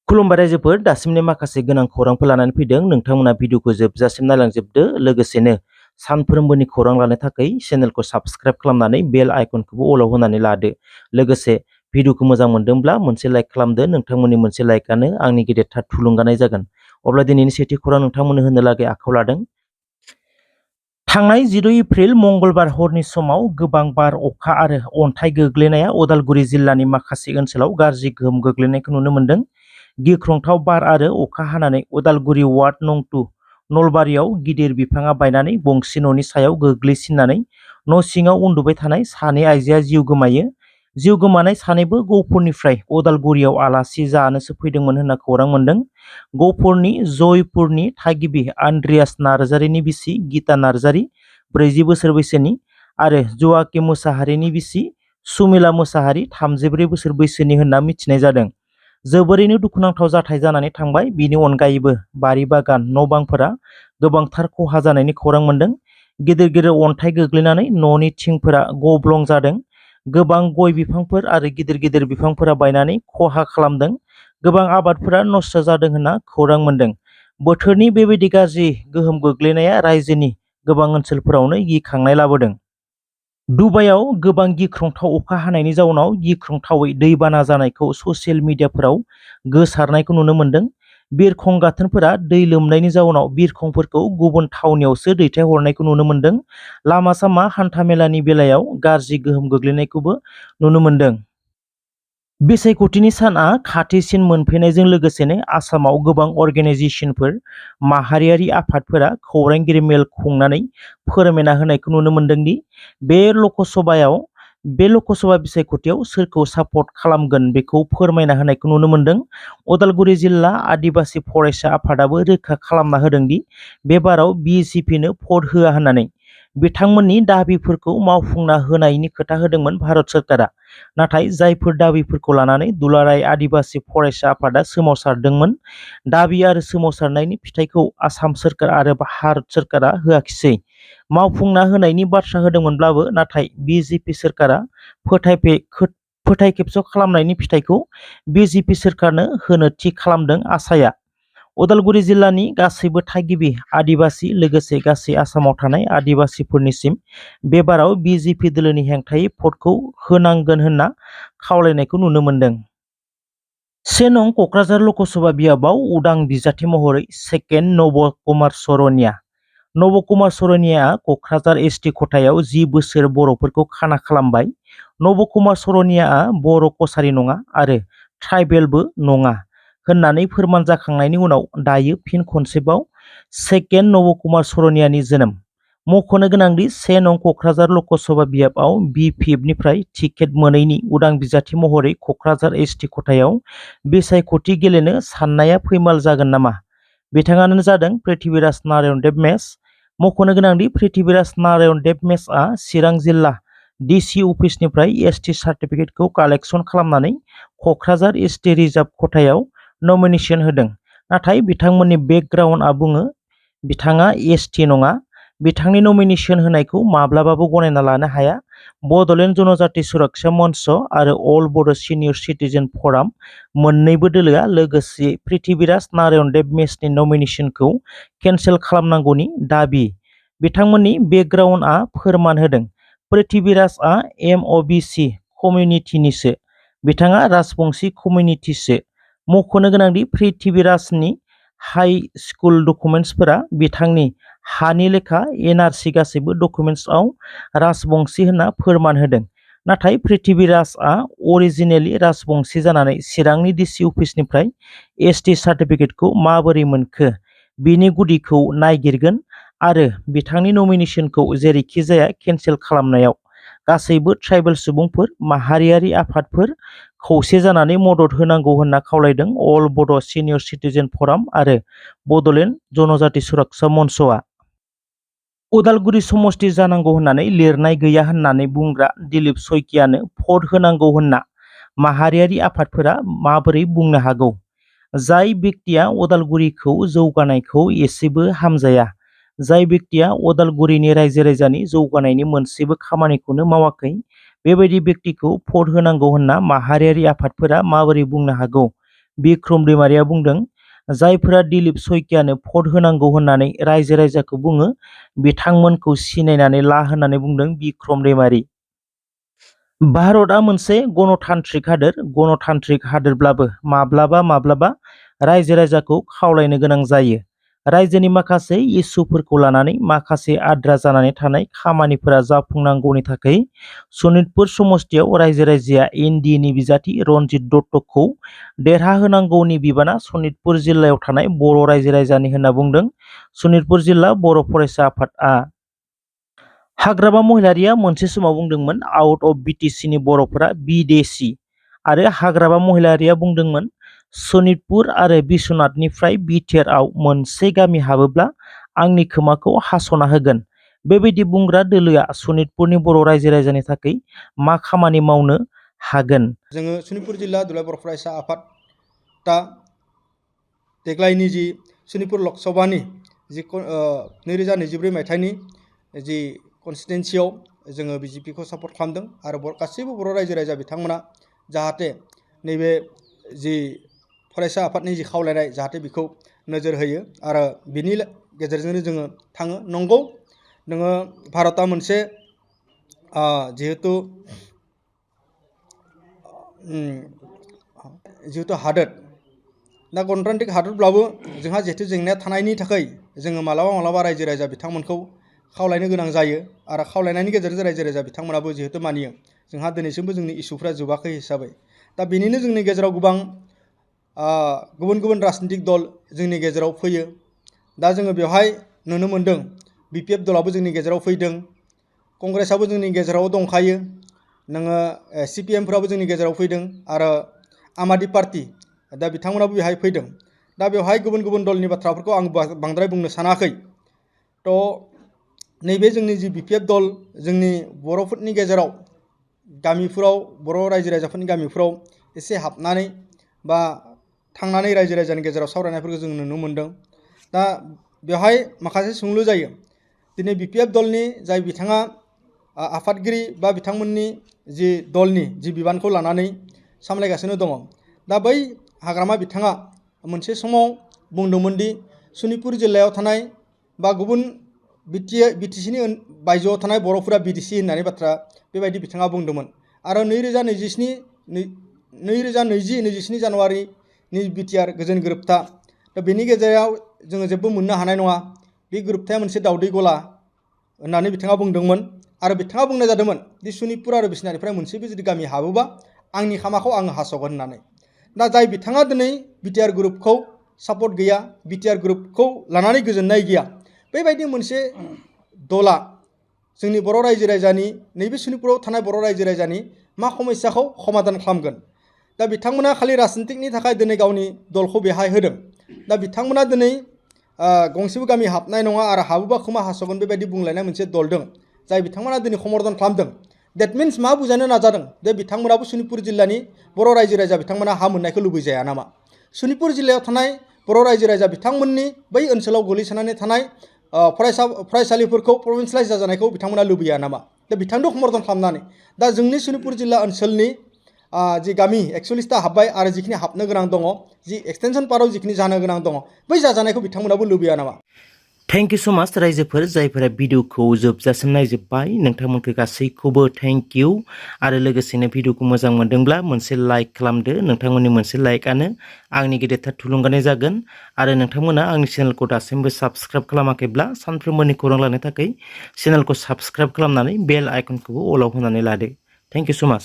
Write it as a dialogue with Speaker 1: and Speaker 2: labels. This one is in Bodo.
Speaker 1: खुलुमबाय रायजोफोर, दासिमनि माखासे गोनां खौरांफोर लानानै फैदों। नोंथांमोना भिडिअखौ जोबजासिम नायलांजोबदो। लोगोसेनो सानफ्रोमबोनि खौरां लानो थाखाय चेनेलखौ साबस्क्राइब खालामनानै बेल आइकनखौबो अलाव होनानै लादो। लोगोसे भिडिअखौ मोजां मोनदोंब्ला मोनसे लाइक खालामदो। नोंथांमोननि मोनसे लाइकआनो आंनि गेदेरथार थुलुंगानाय जागोन। अब्ला दिनैनि सेथि खौरां नोंथांमोननो होनो लागै आखायाव लादों। थांनाय 14 एप्रिल मंगलबार हरनि समाव गोबां बार, अखा आरो अन्थाइ गोग्लैनाया उदालगुरि जिल्लानि माखासे ओनसोलाव गाज्रि गोहोम गोग्लैनायखौ नुनो मोन्दों। गिख्रंथाव बार आरो अखा हानानै उदालगुरि वार्ड नं 2 नलबारियाव गिदिर बिफाङा बायनानै गंसे न'नि सायाव गोग्लैसिननानै न' सिङाव उन्दुबाय थानाय सानै आइजोआ जिउ गोमायो। जिउ गोमानाय सानैबो गहपुरनिफ्राय उदालगुरियाव आलासि जानोसो फैदोंमोन होनना खौरां मोन्दों। गहपुरनि जयपुरनि थागिबि आन्द्रियास नार्जारिनि बिसि गीता नार्जारि 40 बोसोर बैसोनि आरो जवाकी मोसाहारिनि बिसि सुमिला मोसाहारि 34 बोसोर बैसोनि होनना मिथिनाय जादों। जोबोरैनो दुखुनांथाव जाथाय जानानै थांबाय। बिनि अनगायैबो बारि बागान, न' बांफोरा गोबांथार खहा जानायनि खौरां मोन्दों। गिदिर गिदिर अन्थाइ गोग्लैनानै न'नि थिंफोरा गब्लं जादों। गोबां गय बिफांफोर आरो गिदिर गिदिर बिफांफोरा बायनानै खहा खालामदों। गोबां आबादफोरा नस्थ' जादों होनना खौरां मोन्दों। बोथोरनि बेबायदि गाज्रि गोहोम गोग्लैनाया रायजोनि गोबां ओनसोलफोरावनो गिखांनाय लाबोदों। दुबाइयाव गोबां गिख्रंथाव अखा हानायनि जाउनाव गिख्रंथावै दैबाना जानायखौ ससियेल मिडियाफोराव गोसारनायखौ नुनो मोन्दों। बिरखं गाथोनफोरा दै लोमनायनि जाउनाव बिरखंफोरखौ गुबुन थावनियावसो दैथायहरनायखौ नुनो मोन्दों। लामा सामा हान्थामेलानि बेलायाव गाज्रि गोहोम गोग्लैनायखौबो नुनो मोन्दों। बिसायख'थिनि साना खाथिसिन मोनफैनायजों लोगोसेनो आसामाव गोबां अर्गेनाइजेसनफोर, माहारियारि आफादफोरा खौरांगिरि मेल खुंनानै फोरमायना होनायखौ नुनो मोन्दों दि बे लकसभा बिसायख'थियाव सोरखौ सापर्ट खालामगोन बेखौ फोरमायना होनायखौ नुनो मोन्दों। उदालगुरि जिल्ला आदिबासि फरायसा आफादाबो रोखा खालामना होदों दि बे बाराव बिजेपिनो भट होआ होननानै। बिथांमोननि दाबिफोरखौ मावफुंना होनायनि खोथा होदोंमोन भारत सोरखारा। नाथाय जायफोर दाबिफोरखौ लानानै दुलाराय आदिबासि फरायसा आफादा सोमावसारदोंमोन, दाबि आरो सोमावसारनायनि फिथाइखौ आसाम सोरखार आरो भारत सोरखारा होआखिसै। मावफुंना होनायनि बाथ्रा होदोंमोनब्लाबो नाथाय बिजेपि सोरखारा फोथायखेबस' खालामनायनि फिथाइखौ बिजेपि सोरखारनो होनो थि खालामदों आसाया। उदालगुरि जिल्लानि गासैबो थागिबि आदिबासि लोगोसे गासै आसामाव थानाय आदिबासिफोरनिसिम बे बाराव बिजेपि दोलोनि हेंथायै भटखौ होनांगोन होनना खावलायनायखौ नुनो मोन्दों। 1 नं क'क्राझार लकसभा बियाबाव उदां बिजाथि महरै सेकेन्ड नबकुमार सरनिया। नबकुमार सरनियाआ क'क्राझार एसटि खथायाव 10 बोसोर बर'फोरखौ खाना खालामबाय। नबकुमार सरनियाआ बर' कसारि नङा आरो ट्राइबेलबो नङा होननानै फोरमान जाखांनायनि उनाव दायो फिन खनसेबाव सेकेन्ड नबकुमार सरनियानि जोनोम। मख'नो गोनांदि 1 नं क'क्राझार लकसभा बियाबाव बि.पि.एफनिफ्राय टिकेट मोनैनि उदां बिजाथि महरै क'क्राझार एसटि खथायाव बिसायख'थि गेलेनो साननाया फैमाल जागोन नामा? बिथाङानो जादों पृथ्वीराज नारायण देब मेस। मख'नो गोनांदि पृथ्वीराज नारायण देब मेसआ चिरां जिल्ला डिसि अफिसनिफ्राय एसटि सार्टिफिकेटखौ कालेक्सन खालामनानै क'क्राझार एसटि रिजार्भ खथायाव नमिनेसन होदों। नाथाय बिथांमोननि बेकग्राउन्डआ बुङो बिथाङा एसटि नङा। बिथांनि नमिनेसन होनायखौ माब्लाबाबो गनायना लानो हाया। बड'लेण्ड जनजाति सुरक्षा मन्च आरो अल बड' सिनियर सिटिजेन फराम मोन्नैबो दोलोआ लोगोसे पृथ्वीराज नारायण देब मेसनि नमिनेसनखौ केन्सेल खालामनांगौनि दाबि। बिथांमोननि बेकग्राउन्डआ फोरमान होदों। पृथ्वीराजआ एमअबिसि कमिउनिटिनिसो। बिथाङा राजबंशी कमिउनिटिसो। मख'नो गोनांदि पृथ्वीराजनि हाइ स्कुल डकुमेन्ट्सफोरा बिथांनि हानि लेखा एनआरसि गासैबो डकुमेन्ट्सआव राजबंशी होनना फोरमान होदों। नाथाय पृथ्वीराजआ अरिजिनेलि राजबंशी जानानै चिरांनि डिसि अफिसनिफ्राय एसटि सार्टिफिकेटखौ माबोरै मोनखो बिनि गुदिखौ नागिरगोन आरो बिथांनि नमिनेसनखौ जेरैखि जाया केन्सेल खालामनायाव गासैबो ट्राइबेल सुबुंफोर, माहारियारि आफादफोर खौसे जानानै मदद होनांगौ होनना खावलायदों अल बड' सिनियर सिटिजेन फराम आरो बड'लेण्ड जनजाति सुरक्षा मन्चआ। उदालगुरि समस्ति जानांगौ होननानै लिरनाय गैया होननानै बुंग्रा दिलीप शइकियानो भट होनांगौ होनना माहारियारि आफादफोरा माबोरै बुंनो हागौ? जाय व्यक्तिया उदालगुरिखौ जौगानायखौ एसेबो हामजाया, जाय व्यक्तिया उदालगुरिनि रायजो राजानि जौगानायनि मोनसेबो खामानिखौनो मावाखै, बेबायदि व्यक्तिखौ भट होनांगौ होनना माहारियारि आफादफोरा माबोरै बुंनो हागौ? बिक्रम दैमारिया बुंदों जायफोरा दिलीप शइकियानो भट होनांगौ होननानै रायजो राजाखौ बुङो बिथांमोनखौ सिनायनानै ला होननानै बुंदों बिक्रम दैमारि। भारतआ मोनसे गणतान्त्रिक हादोरब्लाबो माब्लाबा रायजो राजाखौ खावलायनो गोनां जायो। रायजोनि माखासे इस्युफोरखौ लानानै माखासे आद्रा जानानै थानाय खामानिफोरा जाफुंनांगौनि थाखाय सनितपुर समस्तियाव रायजो राजाया एनडिएनि बिजाथि रनजित दत्तखौ देरहाहोनांगौनि बिबाना सनितपुर जिल्लायाव थानाय बर' रायजो राजानि होनना बुंदों सनितपुर जिल्ला बर' फरायसा आफादआ। हाग्रामा महिलारिया मोनसे समाव बुंदोंमोन आउट अफ बिटिसिनि बर'फोरा बिदेसि आरो हाग्रामा महिलारिया बुंदोंमोन सनितपुर आरो बिश्वनाथनिफ्राय बिटिआरआव मोनसे गामि हाबोब्ला आंनि खोमाखौ हास'ना होगोन। बेबायदि बुंग्रा दोलोआ सनितपुरनि बर' रायजो राजानि थाखाय मा खामानि मावनो हागोन?
Speaker 2: जोङो सनितपुर जिल्ला दुलाराय बर' फरायसा आफादा देग्लायनि जि सनितपुर लकसभानि जि 2024 मायथाइनि जि कनस्टिटुएन्सियाव जोङो बिजेपिखौ सापर्ट खालामदों आरो गासैबो बर' रायजो राजा बिथांमोना जाहाथे नैबे जि फरायसा आफादनि जि खावलायनाय जाहाथे बेखौ नोजोर होयो आरो बिनि गेजेरजोंनो जोङो थाङो। नंगौ नोङो भारतआ मोनसे जिहेतु हादोर दा गणतान्त्रिक हादोरब्लाबो जोंहा जिहेतु जेंनाया थानायनि थाखाय जोङो मालाबा रायजो राजा बिथांमोनखौ खावलायनो गोनां जायो आरो खावलायनायनि गेजेरजों रायजो राजा बिथांमोनाबो जिहेतु मानियो जोंहा दिनैसिमबो जोंनि इस्युफ्रा जोबाखै हिसाबै दा बेनिनो जोंनि गेजेराव गोबां गुबुन गुबुन राजनीतिक दल जोंनि गेजेराव फैयो। दा जोङो बेवहाय नुनो मोन्दों बिपिएफ दलाबो जोंनि गेजेराव फैदों, कंग्रेसआबो जोंनि गेजेराव दंखायो, नोङो सिपिएमफ्राबो जोंनि गेजेराव फैदों आरो आम आदमि पार्टी दा बिथांमोनाबो बेहाय फैदों। दा बेवहाय गुबुन गुबुन दलनि बाथ्राफोरखौ आं बांद्राय बुंनो सानाखै। थ' नैबे जोंनि जि बिपिएफ दल जोंनि बर'फोरनि गेजेराव गामिफोराव बर' रायजो राजाफोरनि गामिफोराव एसे हाबनानै बा थांनानै रायजो राजानि गेजेराव सावरायनायफोरखौ जों नुनो मोन्दों। दा बेवहाय माखासे सोंलु जायो। दिनै बिपिएफ दलनि जाय बिथाङा आफादगिरि बा बिथांमोननि जि दलनि जि बिबानखौ लानानै सामलायगासिनो दङ। दा बै हाग्रामा बिथाङा मोनसे समाव बुंदोंमोन दि सनितपुर जिल्लायाव थानाय बा गुबुन बिटिसिनि बायजोआव थानाय बर'फोरा बिटिसि होननानै बाथ्रा बेबायदि बिथाङा बुंदोंमोन आरो 2020-23 जानुवारिनि बिटिआर गोजोन गोरोबथा दा बेनि गेजेराव जोङो जेबो मोननो हानाय नङा, बे गोरोबथाया मोनसे दावदै गला होननानै बिथाङा बुंदोंमोन आरो बिथाङा बुंनाय जादोंमोन दि सनितपुर आरो बिश्वनाथनिफ्राय मोनसेबो जुदि गामि हाबोबा आंनि खामाखौ आङो हास'गोन होननानै। दा जाय बिथाङा दिनै बिटिआर ग्रुपखौ सापर्ट गैया, बिटिआर ग्रुपखौ लानानै गोजोननाय गैया, बेबायदि मोनसे दला जोंनि बर' रायजो राजानि नैबे सनितपुराव थानाय बर' रायजो राजानि मा समस्याखौ समाधान खालामगोन? दा बिथांमोना खालि राजनितिकनि थाखाय दिनै गावनि दलखौ बेहाय होदों। दा बिथांमोना दिनै गंसेबो गामि हाबनाय नङा आरो हाबोबा खोमा हास'गोन बेबायदि बुंलायनाय मोनसे दल दं जाय बिथांमोना दिनै समर्थन खालामदों। देट मिन्स मा बुजायनो नाजादों जे बिथांमोनाबो सनितपुर जिल्लानि बर' रायजो राजा बिथांमोना हा मोननायखौ लुबैजाया नामा? सनितपुर जिल्लायाव थानाय बर' रायजो राजा बिथांमोननि बै ओनसोलाव गोलैसोनानै थानाय फरायसालिफोरखौ प्रभिन्सियेलाइज जाजानायखौ बिथांमोना लुबैया नामा? दा बिथांखौ समर्थन खालामनानै दा जोंनि सनितपुर जिल्ला ओनसोलनि जि गामि 41टा हाबबाय आरो जिखिनि हाबनो गोनां दङ, जि एक्सटेनसन पार्टआव जिखिनि जानो गोनां दङ, बै जाजानायखौ बिथांमोनाबो लुबैया नामा?
Speaker 1: थेंक इउ स' माच रायजोफोर जायफोरा भिडिअखौ जोबजासिम नायजोब्बाय नोंथांमोनखौ गासैखौबो थेंक इउ आरो लोगोसेनो भिडिअखौ मोजां मोनदोंब्ला मोनसे लाइक खालामदो। नोंथांमोननि मोनसे लाइकआनो आंनि गेदेरथार थुलुंगानाय जागोन आरो नोंथांमोना आंनि चेनेलखौ दासिमबो साबस्क्राइब खालामाखैब्ला सानफ्रोमबोनि खौरां लानो थाखाय चेनेलखौ साबस्क्राइब खालामनानै बेल आइकनखौबो अलाव होनानै लादो। थेंक इउ स' माच।